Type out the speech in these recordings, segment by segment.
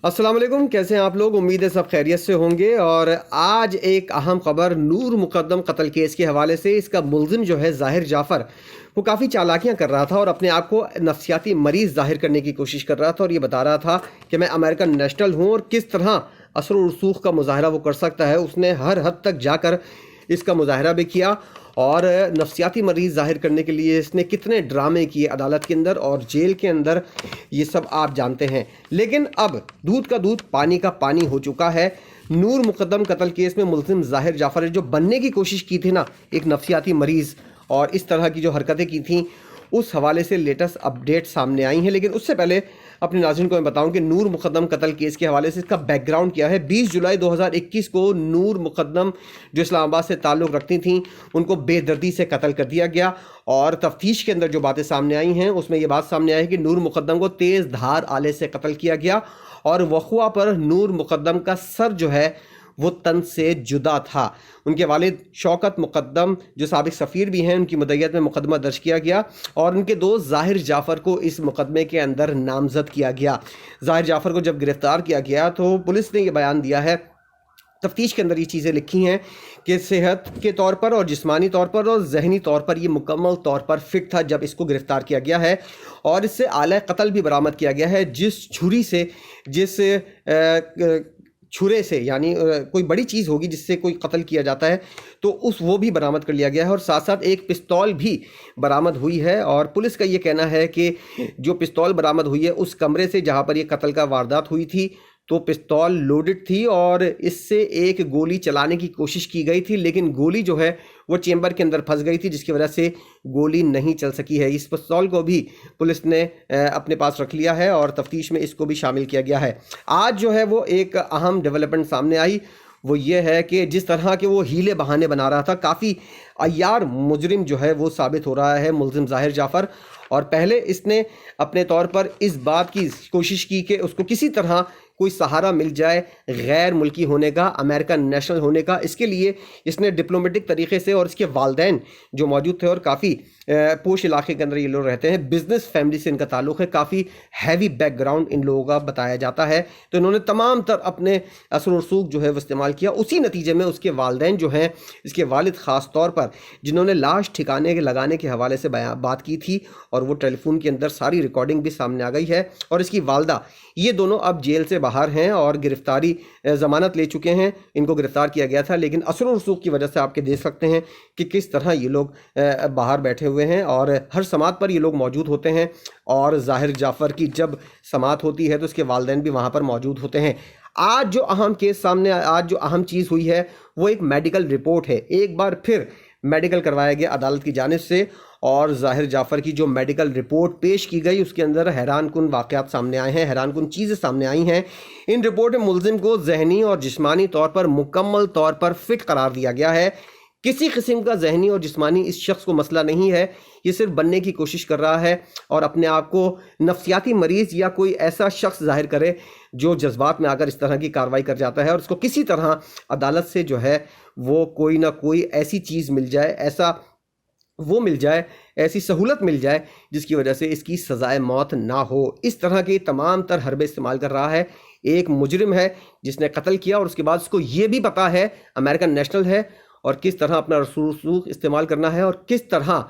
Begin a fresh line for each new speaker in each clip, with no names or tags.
अस्सलाम वालेकुम, कैसे हैं आप लोग। उम्मीद है सब खैरियत से होंगे। और आज एक अहम खबर नूर मुकद्दम कत्ल केस के हवाले से। इसका मुल्जिम जो है ज़ाहिर जाफ़र, वो काफ़ी चालाकियां कर रहा था और अपने आप को नफ्सियाती मरीज़ ज़ाहिर करने की कोशिश कर रहा था और ये बता रहा था कि मैं अमेरिकन नेशनल हूँ और किस तरह असर और रसूख का मुजाहरा वो कर सकता है। उसने हर हद तक जाकर इसका मुजाहरा भी किया और नफ्सियाती मरीज़ ज़ाहिर करने के लिए इसने कितने ड्रामे किए अदालत के अंदर और जेल के अंदर, ये सब आप जानते हैं। लेकिन अब दूध का दूध पानी का पानी हो चुका है। नूर मुकद्दम कत्ल केस में मुल्जिम ज़ाहिर जाफ़र ने जो बनने की कोशिश की थी ना, एक नफ्सियाती मरीज़, और इस तरह की जो हरकतें की थी, उस हवाले से लेटेस्ट अपडेट सामने आई हैं। लेकिन उससे पहले अपने नाज़रीन को मैं बताऊं कि नूर मुकद्दम कत्ल केस के हवाले से इसका बैकग्राउंड क्या है। 20 जुलाई 2021 को नूर मुकद्दम जो इस्लामाबाद से ताल्लुक़ रखती थीं, उनको बेदर्दी से कत्ल कर दिया गया। और तफ्तीश के अंदर जो बातें सामने आई हैं उसमें ये बात सामने आई है कि नूर मुकद्दम को तेज़ धार आले से कत्ल किया गया और वक़ुआ पर नूर मुकद्दम का सर जो है वो तन से जुदा था। उनके वालिद शौकत मुकद्दम जो साबिक सफ़ीर भी हैं, उनकी मदय्यत में मुकदमा दर्ज किया गया और उनके दोस्त ज़ाहिर जाफ़र को इस मुकदमे के अंदर नामज़द किया गया। ज़ाहिर जाफ़र को जब गिरफ़्तार किया गया तो पुलिस ने ये बयान दिया है, तफ्तीश के अंदर ये चीज़ें लिखी हैं कि सेहत के तौर पर और जिस्मानी तौर पर और जहनी तौर पर ये मुकम्मल तौर पर फिट था जब इसको गिरफ़्तार किया गया है। और इससे आला कत्ल भी बरामद किया गया है, जिस छुरी से, जिस छुरे से, यानी कोई बड़ी चीज़ होगी जिससे कोई कत्ल किया जाता है, तो वो भी बरामद कर लिया गया है। और साथ साथ एक पिस्तौल भी बरामद हुई है और पुलिस का ये कहना है कि जो पिस्तौल बरामद हुई है उस कमरे से जहाँ पर ये कत्ल का वारदात हुई थी, तो पिस्तौल लोडेड थी और इससे एक गोली चलाने की कोशिश की गई थी, लेकिन गोली जो है वो चेंबर के अंदर फंस गई थी, जिसकी वजह से गोली नहीं चल सकी है। इस पिस्तौल को भी पुलिस ने अपने पास रख लिया है और तफ्तीश में इसको भी शामिल किया गया है। आज जो है वो एक अहम डेवलपमेंट सामने आई, वो ये है कि जिस तरह के वो हीले बहाने बना रहा था, काफ़ी अय्यार मुजरिम जो है वो साबित हो रहा है मुल्जिम ज़ाहिर जाफ़र। और पहले इसने अपने तौर पर इस बात की कोशिश की कि उसको किसी तरह कोई सहारा मिल जाए गैर मुल्की होने का, अमेरिकन नेशनल होने का। इसके लिए इसने डिप्लोमेटिक तरीके से, और इसके वालदैन जो मौजूद थे और काफ़ी पोश इलाके के अंदर ये लोग रहते हैं, बिज़नेस फैमिली से इनका ताल्लुक़ है, काफ़ी हैवी बैकग्राउंड इन लोगों का बताया जाता है। तो इन्होंने तमाम तर अपने असर और रसूख जो है वो इस्तेमाल किया। उसी नतीजे में उसके वालदैन जो हैं, इसके वालिद ख़ास तौर पर, जिन्होंने लाश ठिकाने के लगाने के हवाले से बात की थी, और वो टेलीफोन के अंदर सारी रिकॉर्डिंग भी सामने आ गई है। और इसकी वालदा, ये दोनों अब जेल से बाहर हैं और गिरफ्तारी ज़मानत ले चुके हैं। इनको गिरफ़्तार किया गया था, लेकिन असर और रसूख की वजह से आपके देख सकते हैं कि किस तरह ये लोग बाहर बैठे हुए हैं और हर समात पर ये लोग मौजूद होते हैं। और ज़ाहिर जाफ़र की जब समात होती है तो उसके वालिदैन भी वहाँ पर मौजूद होते हैं। आज जो अहम केस सामने, आज जो अहम चीज़ हुई है वो एक मेडिकल रिपोर्ट है। एक बार फिर मेडिकल करवाया गया अदालत की जानिब से और ज़ाहिर जाफ़र की जो मेडिकल रिपोर्ट पेश की गई उसके अंदर हैरान कुन वाक़यात सामने आए हैं, हैरान कुन चीज़ें सामने आई हैं। इन रिपोर्ट में मुल्ज़िम को ज़हनी और जिस्मानी तौर पर मुकम्मल तौर पर फिट करार दिया गया है। किसी किस्म का ज़हनी और जिस्मानी इस शख्स को मसला नहीं है, ये सिर्फ बनने की कोशिश कर रहा है और अपने आप को नफ्सियाती मरीज़ या कोई ऐसा शख्स जाहिर करे जो जज्बात में आकर इस तरह की कार्रवाई कर जाता है और उसको किसी तरह अदालत से जो है वो कोई ना कोई ऐसी चीज़ मिल जाए, ऐसा वो मिल जाए, ऐसी सहूलत मिल जाए जिसकी वजह से इसकी सज़ाए मौत ना हो। इस तरह के तमाम तर हरबे इस्तेमाल कर रहा है। एक मुजरिम है जिसने कत्ल किया और उसके बाद उसको ये भी पता है अमेरिकन नेशनल है और किस तरह अपना रसूख इस्तेमाल करना है और किस तरह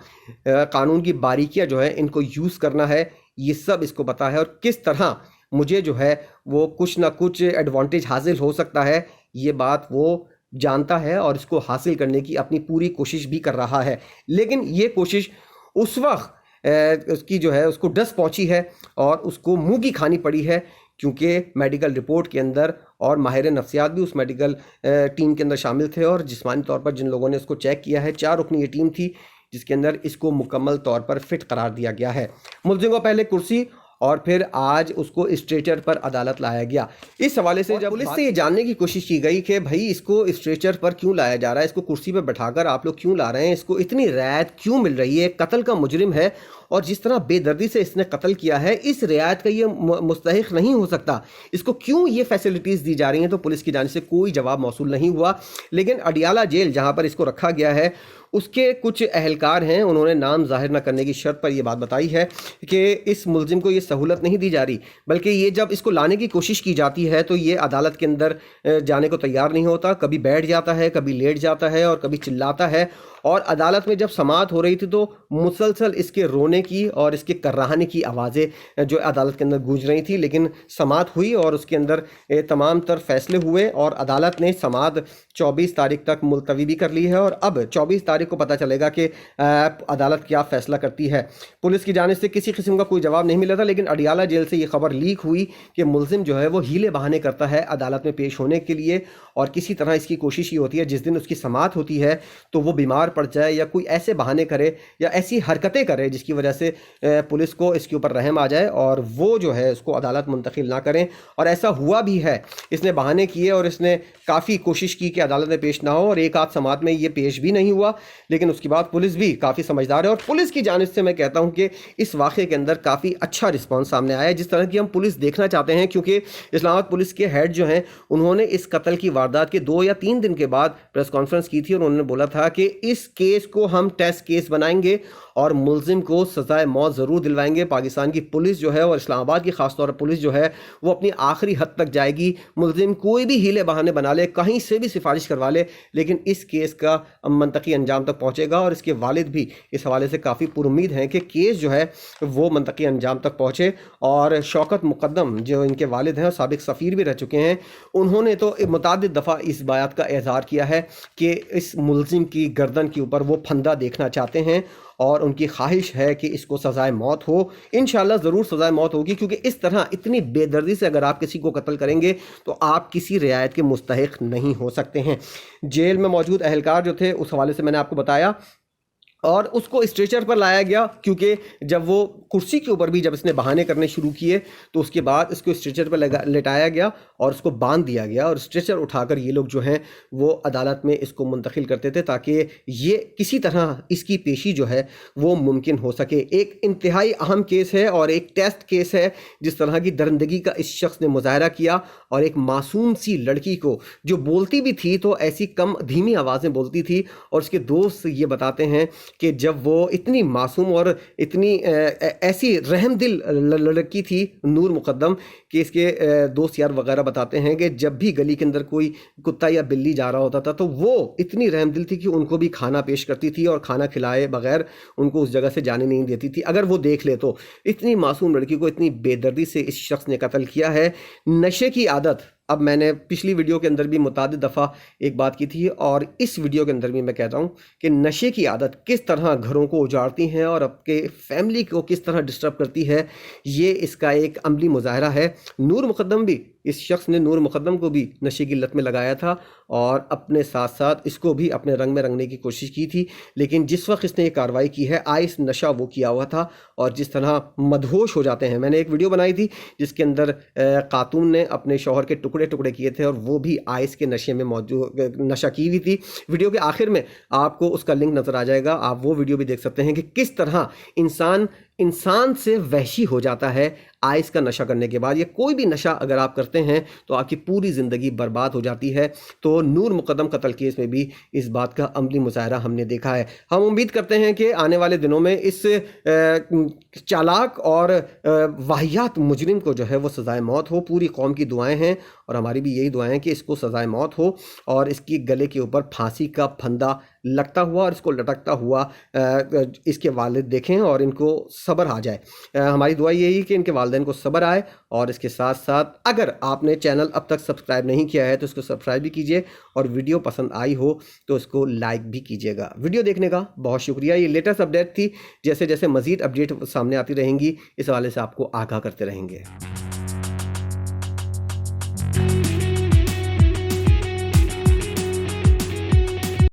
कानून की बारीकियां जो है इनको यूज़ करना है, ये सब इसको पता है। और किस तरह मुझे जो है वो कुछ ना कुछ एडवांटेज हासिल हो सकता है, ये बात वो जानता है और इसको हासिल करने की अपनी पूरी कोशिश भी कर रहा है। लेकिन ये कोशिश उस वक्त उसकी जो है उसको डस पहुंची है और उसको मुंह की खानी पड़ी है, क्योंकि मेडिकल रिपोर्ट के अंदर और माहिर नफ्सियात भी उस मेडिकल टीम के अंदर शामिल थे और जिस्मानी तौर पर जिन लोगों ने इसको चेक किया है, 4 रुकनी ये टीम थी जिसके अंदर इसको मुकम्मल तौर पर फिट करार दिया गया है। मुल्ज़िम को पहले कुर्सी और फिर आज उसको स्ट्रेचर पर अदालत लाया गया। इस हवाले से जब पुलिस से ये जानने की कोशिश की गई कि भाई इसको स्ट्रेचर पर क्यों लाया जा रहा है, इसको कुर्सी पर बैठाकर आप लोग क्यों ला रहे हैं, इसको इतनी रियायत क्यों मिल रही है, कत्ल का मुजरिम है اور जिस तरह बेदर्दी से इसने कत्ल किया है, इस रियायत का ये मुस्तहिक नहीं हो सकता। इसको क्यों ये फैसिलिटीज़ दी जा रही हैं, तो पुलिस की जानिब से कोई जवाब मौसूल नहीं हुआ। लेकिन अडियाला जेल जहाँ पर इसको रखा गया है, उसके कुछ अहलकार हैं, उन्होंने नाम जाहिर न करने की शर्त पर यह बात बताई है कि इस मुलजिम को ये सहूलत नहीं दी जा रही, बल्कि ये जब इसको लाने की कोशिश की जाती है तो ये अदालत के अंदर जाने को तैयार नहीं होता। कभी बैठ जाता है, कभी लेट जाता है और कभी चिल्लाता है। और अदालत में जब समाअत हो रही थी तो मुसलसल इसके रोने की और इसके कर्राहने की आवाज़ें जो अदालत के अंदर गूंज रही थी। लेकिन समाअत हुई और उसके अंदर तमाम तर फैसले हुए और अदालत ने समाअत 24 तारीख तक मुलतवी भी कर ली है। और अब 24 तारीख को पता चलेगा कि अदालत क्या फ़ैसला करती है। पुलिस की जानिब से किसी किस्म का कोई जवाब नहीं मिला था, लेकिन अडियाला जेल से ये खबर लीक हुई कि मुलजिम जो है वो हीले बहाने करता है अदालत में पेश होने के लिए, और किसी तरह इसकी कोशिश ये होती है जिस दिन उसकी समाअत होती है तो वो बीमार पड़ जाए या कोई ऐसे बहाने करे या ऐसी हरकतें करे जिसकी वजह से पुलिस को इसके ऊपर रहम आ जाए और वो जो है उसको अदालत मुंतकिल ना करें। और ऐसा हुआ भी है, इसने बहाने किए और इसने काफ़ी कोशिश की कि अदालत में पेश ना हो, और एक आध समाअत में ये पेश भी नहीं हुआ। लेकिन उसके बाद पुलिस भी काफ़ी समझदार है और पुलिस की जानिब से मैं कहता हूँ कि इस वाक़े के अंदर काफ़ी अच्छा रिस्पॉन्स सामने आया है, जिस तरह की हम पुलिस देखना चाहते हैं। क्योंकि इस्लामाबाद पुलिस के हेड जो हैं उन्होंने इस कत्ल की वारदात के 2 या 3 दिन के बाद प्रेस कॉन्फ्रेंस की थी और उन्होंने बोला था कि इस केस को हम टेस्ट केस बनाएंगे और मुलजिम को सज़ाए मौत ज़रूर दिलवाएंगे। पाकिस्तान की पुलिस जो है और इस्लामाबाद की ख़ासतौर पर पुलिस जो है वो अपनी आखिरी हद तक जाएगी। मुलजिम कोई भी हीले बहाने बना ले, कहीं से भी सिफारिश करवा ले, लेकिन इस केस का मंतकी अंजाम तक पहुँचेगा। और इसके वालिद भी इस हवाले से काफ़ी पुरुम्मीद हैं कि केस जो है वो मंतकी अंजाम तक पहुँचे। और शौकत मुक़द्दम जो इनके वालिद हैं और साबिक सफ़ीर भी रह चुके हैं, उन्होंने तो मुतअद्दिद दफ़ा इस बात का इज़हार किया है कि इस मुलजिम की गर्दन के ऊपर वो फंदा देखना चाहते हैं और उनकी ख्वाहिश है कि इसको सज़ाए मौत हो। इंशाअल्लाह ज़रूर सज़ाए मौत होगी, क्योंकि इस तरह इतनी बेदर्दी से अगर आप किसी को कत्ल करेंगे तो आप किसी रियायत के मुस्तहिक नहीं हो सकते हैं। जेल में मौजूद अहलकार जो थे उस हवाले से मैंने आपको बताया, और उसको स्ट्रेचर पर लाया गया क्योंकि जब वो कुर्सी के ऊपर भी जब इसने बहाने करने शुरू किए तो उसके बाद इसको स्ट्रेचर पर लेटाया गया और उसको बांध दिया गया और स्ट्रेचर उठाकर ये लोग जो हैं वो अदालत में इसको मुंतकिल करते थे ताकि ये किसी तरह इसकी पेशी जो है वो मुमकिन हो सके। एक इंतहाई अहम केस है और एक टेस्ट केस है, जिस तरह की दरिंदगी का इस शख्स ने मुजाहरा किया और एक मासूम सी लड़की को जो बोलती भी थी तो ऐसी कम धीमी आवाज़ में बोलती थी, और उसके दोस्त ये बताते हैं कि जब वो इतनी मासूम और इतनी ऐसी रहमदिल लड़की थी नूर मुक़द्दम कि इसके दोस्त यार वगैरह बताते हैं कि जब भी गली के अंदर कोई कुत्ता या बिल्ली जा रहा होता था तो वो इतनी रहमदिल थी कि उनको भी खाना पेश करती थी और खाना खिलाए बगैर उनको उस जगह से जाने नहीं देती थी अगर वो देख ले तो। इतनी मासूम लड़की को इतनी बेदर्दी से इस शख्स ने कत्ल किया है। नशे की आदत, अब मैंने पिछली वीडियो के अंदर भी मुतादिद दफ़ा एक बात की थी और इस वीडियो के अंदर भी मैं कहता हूँ कि नशे की आदत किस तरह घरों को उजाड़ती हैं और आपके फैमिली को किस तरह डिस्टर्ब करती है, ये इसका एक अमली मुजाहरा है। नूर मुक़द्दम भी, इस शख्स ने नूर मुक़द्दम को भी नशे की लत में लगाया था और अपने साथ साथ इसको भी अपने रंग में रंगने की कोशिश की थी, लेकिन जिस वक्त इसने ये कार्रवाई की है आइस नशा वो किया हुआ था और जिस तरह मदहोश हो जाते हैं। मैंने एक वीडियो बनाई थी जिसके अंदर खातून ने अपने शौहर के टुकड़े टुकड़े किए थे और वो भी आइस के नशे में मौजूद नशा की हुई थी। वीडियो के आखिर में आपको उसका लिंक नज़र आ जाएगा, आप वो वीडियो भी देख सकते हैं कि किस तरह इंसान से वहशी हो जाता है आइस का नशा करने के बाद। या कोई भी नशा अगर आप करते हैं तो आपकी पूरी ज़िंदगी बर्बाद हो जाती है। तो नूर मुक़द्दम कत्ल केस में भी इस बात का अमली मुज़ाहरा हमने देखा है। हम उम्मीद करते हैं कि आने वाले दिनों में इस चालाक और वाहियात मुजरिम को जो है वो सज़ाए मौत हो। पूरी कौम की दुआएं हैं और हमारी भी यही दुआएं हैं कि इसको सज़ाए मौत हो और इसकी गले के ऊपर फांसी का फंदा लगता हुआ और इसको लटकता हुआ इसके वालिद देखें और इनको सब्र आ जाए। हमारी दुआ यही है कि इनके वालिदैन को सब्र आए। और इसके साथ साथ अगर आपने चैनल अब तक सब्सक्राइब नहीं किया है तो इसको सब्सक्राइब भी कीजिए और वीडियो पसंद आई हो तो इसको लाइक भी कीजिएगा। वीडियो देखने का बहुत शुक्रिया। ये लेटेस्ट अपडेट थी, जैसे जैसे मज़ीद अपडेट सामने आती रहेंगी इस हवाले से आपको आगाह करते रहेंगे।